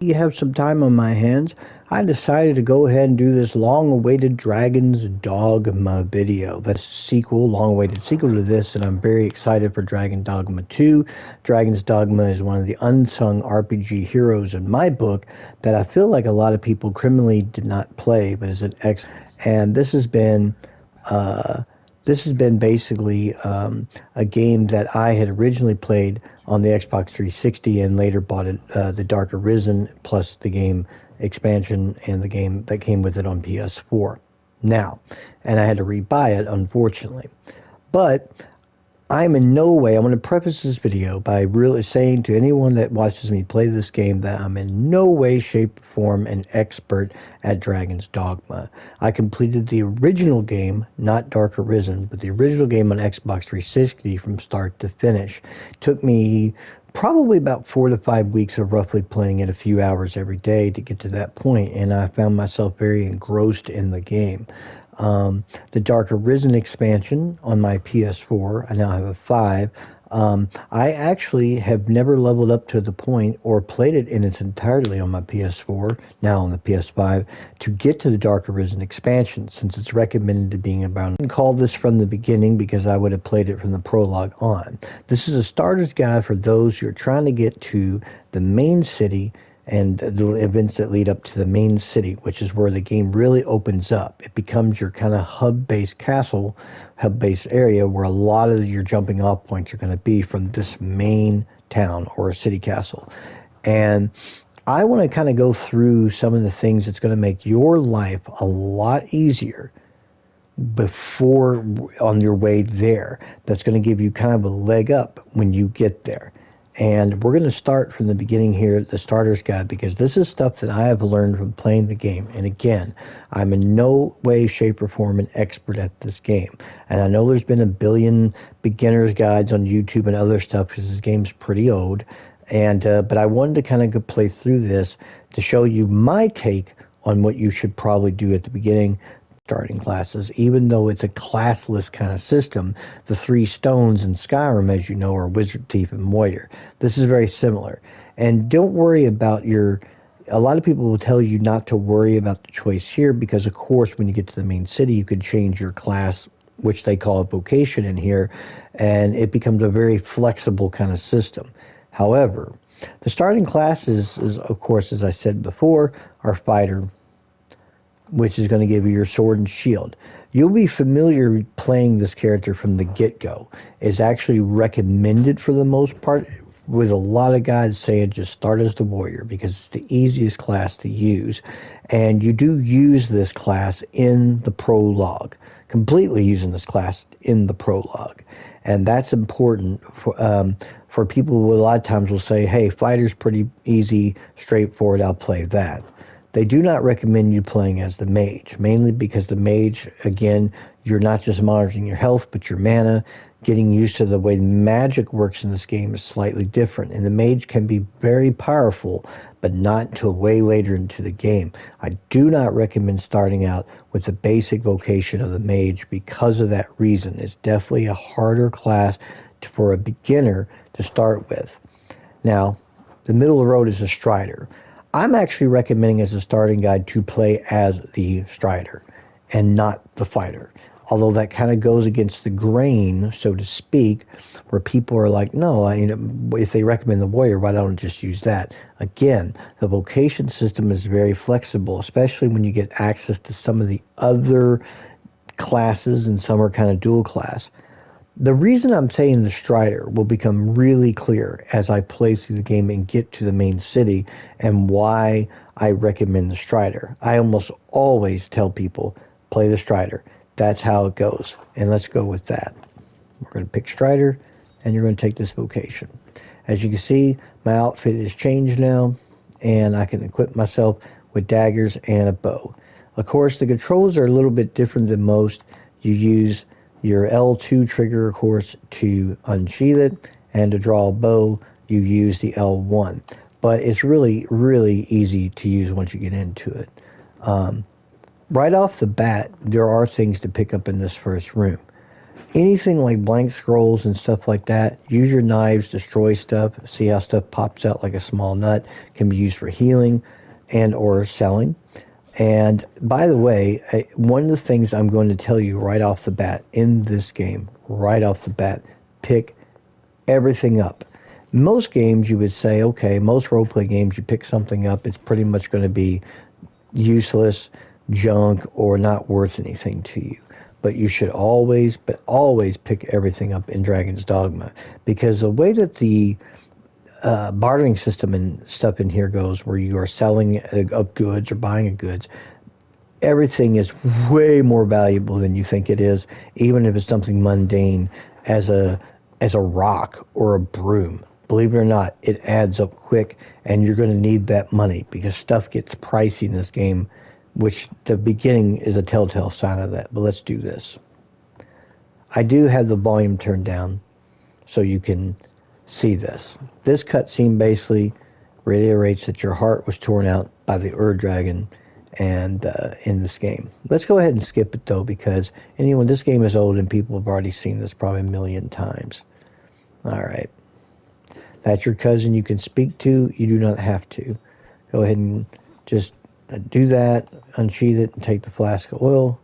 You have some time on my hands, I decided to go ahead and do this long-awaited Dragon's Dogma video. That's a sequel, long-awaited sequel to this, and I'm very excited for Dragon Dogma 2. Dragon's Dogma is one of the unsung RPG heroes in my book that I feel like a lot of people criminally did not play, but is an and this has been basically a game that I had originally played on the Xbox 360 and later bought it, the Dark Arisen, plus the game expansion and the game that came with it on PS4. Now, and I had to rebuy it, unfortunately. But I'm in no way, I'm going to preface this video by really saying to anyone that watches me play this game that I'm in no way, shape, or form an expert at Dragon's Dogma. I completed the original game, not Dark Arisen, but the original game on Xbox 360 from start to finish. It took me probably about 4 to 5 weeks of roughly playing it a few hours every day to get to that point, and I found myself very engrossed in the game. The Dark Arisen expansion on my PS4, I now have a 5. I actually have never leveled up to the point or played it in its entirety on my PS4, now on the PS5, to get to the Dark Arisen expansion, since it's recommended to being about. I didn't call this from the beginning because I would have played it from the prologue on. This is a starter's guide for those who are trying to get to the main city and the events that lead up to the main city, which is where the game really opens up. It becomes your kind of hub-based castle, hub-based area where a lot of your jumping off points are going to be from this main town or a city castle. And I want to kind of go through some of the things that's going to make your life a lot easier before on your way there. That's going to give you kind of a leg up when you get there. And we're going to start from the beginning here at the starter's guide, because this is stuff that I have learned from playing the game. And again, I'm in no way, shape, or form an expert at this game. And I know there's been a billion beginner's guides on YouTube and other stuff because this game's pretty old. And but I wanted to kind of play through this to show you my take on what you should probably do at the beginning. Starting classes, even though it's a classless kind of system. The 3 stones in Skyrim, as you know, are Wizard, Thief, and Warrior. This is very similar. And don't worry about a lot of people will tell you not to worry about the choice here because, of course, when you get to the main city, you could change your class, which they call a vocation in here, and it becomes a very flexible kind of system. However, the starting classes, of course, as I said before, are Fighter, which is going to give you your sword and shield. You'll be familiar playing this character from the get-go. It's actually recommended for the most part, with a lot of guys saying just start as the warrior because it's the easiest class to use. And you do use this class in the prologue, completely using this class in the prologue. And that's important for people who a lot of times will say, hey, fighter's pretty easy, straightforward, I'll play that. They do not recommend you playing as the mage, mainly because the mage, again, you're not just monitoring your health, but your mana. Getting used to the way magic works in this game is slightly different, and the mage can be very powerful, but not until way later into the game. I do not recommend starting out with the basic vocation of the mage because of that reason. It's definitely a harder class for a beginner to start with. Now, the middle of the road is a strider. I'm actually recommending as a starting guide to play as the strider and not the fighter. Although that kind of goes against the grain, so to speak, where people are like, no, if they recommend the warrior, why don't I just use that? Again, the vocation system is very flexible, especially when you get access to some of the other classes, and some are kind of dual class. The reason I'm saying the strider will become really clear as I play through the game and get to the main city, and why I recommend the strider. I almost always tell people, play the strider. That's how it goes. And let's go with that. We're going to pick strider, and you're going to take this vocation. As you can see, my outfit is changed now, and I can equip myself with daggers and a bow. Of course, the controls are a little bit different than most. You use your L2 trigger, of course, to unsheath it, and to draw a bow, you use the L1. But it's really, really easy to use once you get into it. Right off the bat, there are things to pick up in this first room. Anything like blank scrolls and stuff like that, use your knives, destroy stuff, see how stuff pops out like a small nut, can be used for healing and or selling. And by the way, one of the things I'm going to tell you right off the bat in this game, right off the bat, pick everything up. Most games you would say, okay, most roleplay games you pick something up, it's pretty much going to be useless, junk, or not worth anything to you. But you should always, but always pick everything up in Dragon's Dogma. Because the way that the bartering system and stuff in here goes, where you are selling of goods or buying of goods, everything is way more valuable than you think it is, even if it's something mundane as a rock or a broom. Believe it or not, it adds up quick, and you're going to need that money because stuff gets pricey in this game, which the beginning is a telltale sign of that. But let's do this. I do have the volume turned down so you can see this. This cutscene basically reiterates that your heart was torn out by the Ur-Dragon and in this game. Let's go ahead and skip it though, because anyone, this game is old and people have already seen this probably a million times. Alright. That's your cousin you can speak to. You do not have to. Go ahead and just do that, unsheath it, and take the flask of oil.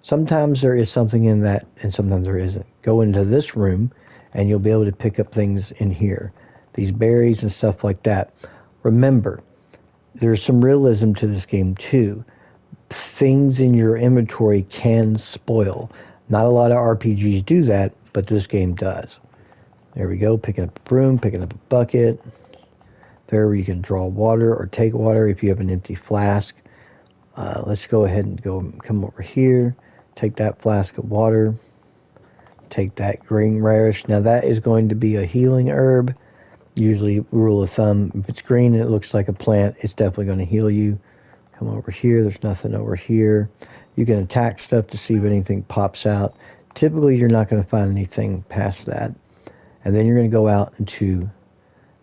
Sometimes there is something in that, and sometimes there isn't. Go into this room, and you'll be able to pick up things in here. These berries and stuff like that. Remember, there's some realism to this game, too. Things in your inventory can spoil. Not a lot of RPGs do that, but this game does. There we go, picking up a broom, picking up a bucket. There where you can draw water or take water if you have an empty flask. Let's go ahead and come over here. Take that flask of water. Take that green radish. Now that is going to be a healing herb. Usually, rule of thumb, if it's green and it looks like a plant, it's definitely going to heal you. Come over here. There's nothing over here. You can attack stuff to see if anything pops out. Typically, you're not going to find anything past that. And then you're going to go out into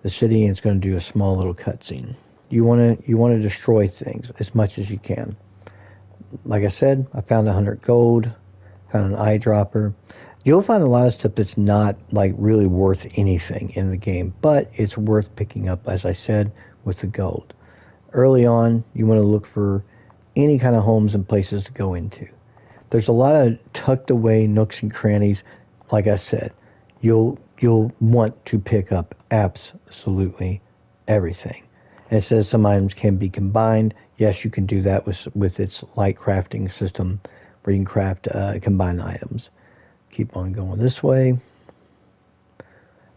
the city, and it's going to do a small little cutscene. You want to destroy things as much as you can. Like I said, I found 100 gold, found an eyedropper. You'll find a lot of stuff that's not like really worth anything in the game, but it's worth picking up, as I said, with the gold. Early on, you want to look for any kind of homes and places to go into. There's a lot of tucked away nooks and crannies. Like I said, you'll want to pick up absolutely everything. And it says some items can be combined. Yes, you can do that with its light crafting system, where you can craft combined items. Keep on going this way.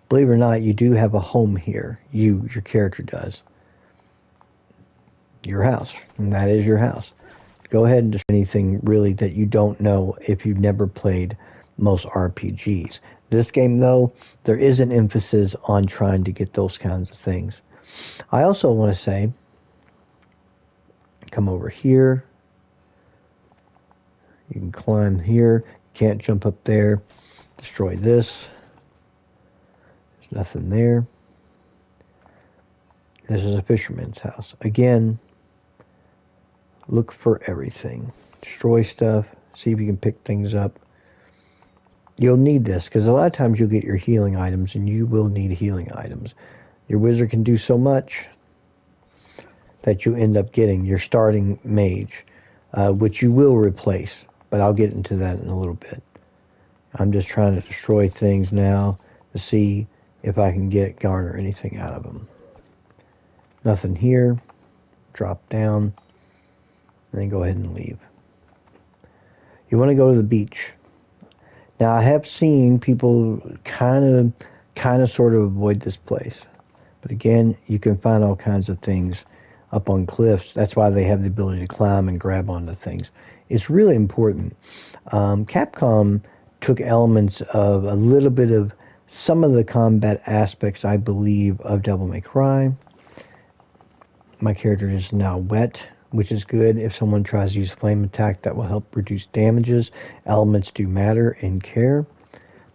Believe it or not, you do have a home here. Your character does. Your house, and that is your house. Go ahead and just anything really that you don't know if you've never played most RPGs. This game, though, there is an emphasis on trying to get those kinds of things. I also want to say, come over here. You can climb here. You can't jump up there. Destroy this. There's nothing there. This is a fisherman's house. Again, look for everything. Destroy stuff. See if you can pick things up. You'll need this, because a lot of times you'll get your healing items, and you will need healing items. Your wizard can do so much that you end up getting your starting mage, which you will replace, but I'll get into that in a little bit. I'm just trying to destroy things now to see if I can garner anything out of them. Nothing here. Drop down, and then go ahead and leave. You want to go to the beach. Now, I have seen people kind of sort of avoid this place. But again, you can find all kinds of things up on cliffs. That's why they have the ability to climb and grab onto things. It's really important. Capcom took elements of a little bit of some of the combat aspects, I believe, of Devil May Cry. My character is now wet, which is good. If someone tries to use flame attack, that will help reduce damages. Elements do matter in care.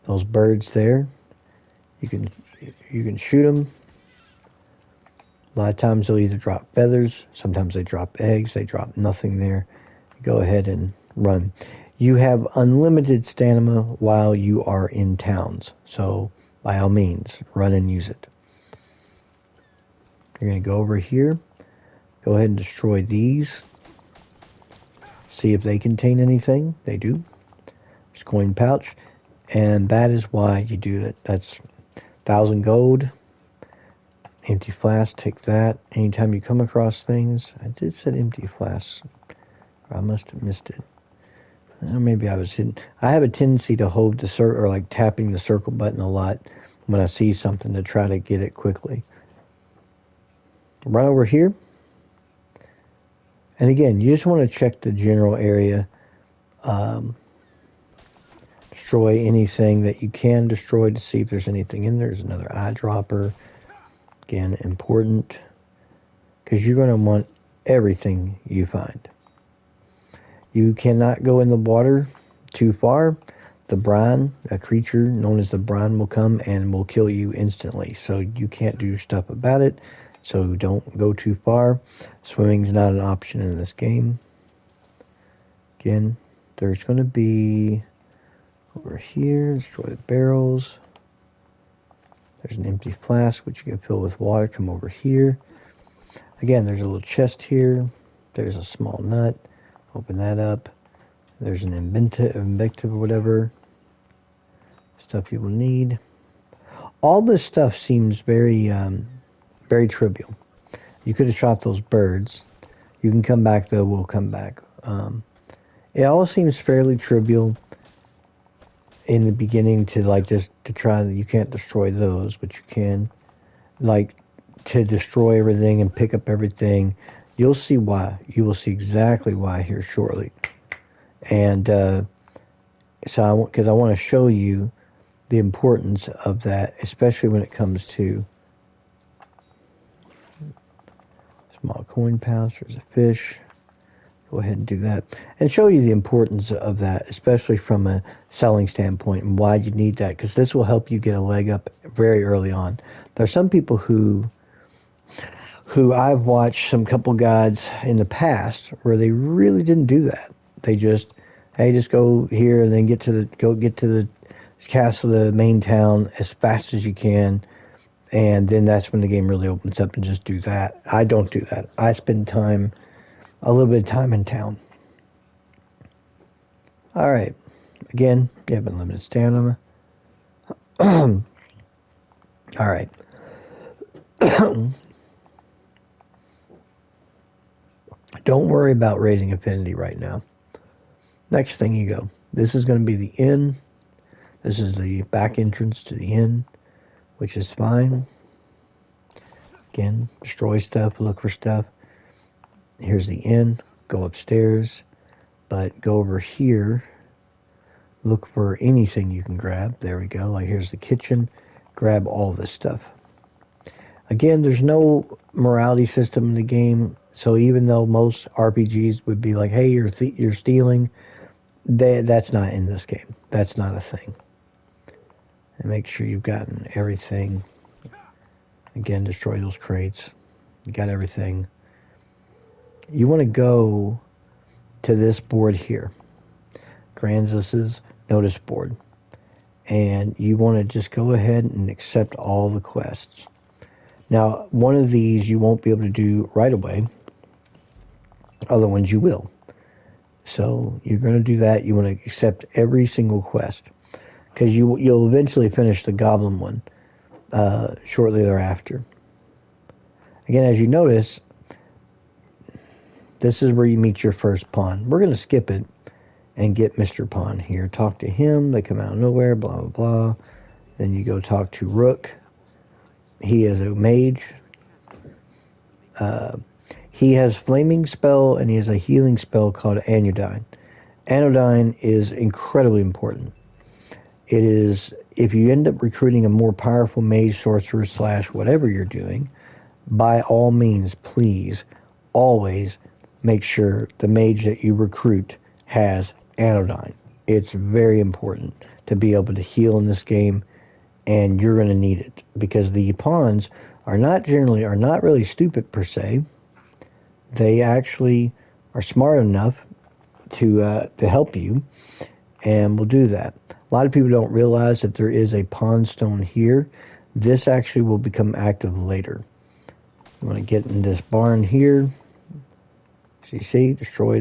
Those birds there, you can shoot them. A lot of times they'll either drop feathers, sometimes they drop eggs, they drop nothing there. Go ahead and run. You have unlimited stamina while you are in towns. So, by all means, run and use it. You're going to go over here. Go ahead and destroy these. See if they contain anything. They do. There's coin pouch. And that is why you do that. That's 1,000 gold. Empty flask, take that. Anytime you come across things, I did set empty flasks. I must have missed it. Or maybe I was hidden. I have a tendency to hold the circle, or like tapping the circle button a lot when I see something to try to get it quickly. Right over here. And again, you just want to check the general area. Destroy anything that you can destroy to see if there's anything in there. There's another eyedropper. Again, important. Because you're going to want everything you find. You cannot go in the water too far. The brine, a creature known as the brine, will come and will kill you instantly. So you can't do stuff about it. So don't go too far. Swimming's not an option in this game. Again, there's going to be over here, destroy the barrels. There's an empty flask which you can fill with water. Come over here. Again, there's a little chest here. There's a small nut. Open that up. There's an invective or whatever. Stuff you will need. All this stuff seems very, very trivial. You could have shot those birds. You can come back though. We'll come back. It all seems fairly trivial in the beginning to like just to try. You can't destroy those, but you can like to destroy everything and pick up everything. You'll see why. You will see exactly why here shortly. And so, because I want to show you the importance of that, especially when it comes to small coin pouch. There's a fish. Go ahead and do that. And show you the importance of that, especially from a selling standpoint and why you need that, because this will help you get a leg up very early on. There are some people who I've watched some couple guides in the past where they really didn't do that. They just, hey, just go here and then get to the castle, the main town as fast as you can, and then that's when the game really opens up, and just do that. I don't do that. I spend a little bit of time in town. All right. Again, you have unlimited stamina. All right. Don't worry about raising affinity right now. Next thing you go. This is going to be the inn. This is the back entrance to the inn, which is fine. Again, destroy stuff, look for stuff. Here's the inn. Go upstairs, but go over here. Look for anything you can grab. There we go. Like here's the kitchen. Grab all this stuff. Again, there's no morality system in the game. So even though most RPGs would be like, hey, you're stealing, that's not in this game. That's not a thing. And make sure you've gotten everything. Again, destroy those crates. You got everything. You want to go to this board here. Granzus's notice board. And you want to just go ahead and accept all the quests. Now, one of these you won't be able to do right away. Other ones you will. So you're going to do that. You want to accept every single quest, because you'll eventually finish the goblin one shortly thereafter. Again, as you notice, this is where you meet your first pawn. We're going to skip it and get Mr. Pawn here. Talk to him. They come out of nowhere, blah, blah, blah. Then you go talk to Rook. He is a mage. He has Flaming Spell, and he has a healing spell called Anodyne. Anodyne is incredibly important. It is, if you end up recruiting a more powerful mage, sorcerer, / whatever you're doing, by all means, please, always make sure the mage that you recruit has Anodyne. It's very important to be able to heal in this game, and you're going to need it, because the pawns are not really stupid per se. They actually are smart enough to help you, and we'll do that. A lot of people don't realize that there is a pawn stone here. This actually will become active later. I'm going to get in this barn here. So you see, destroy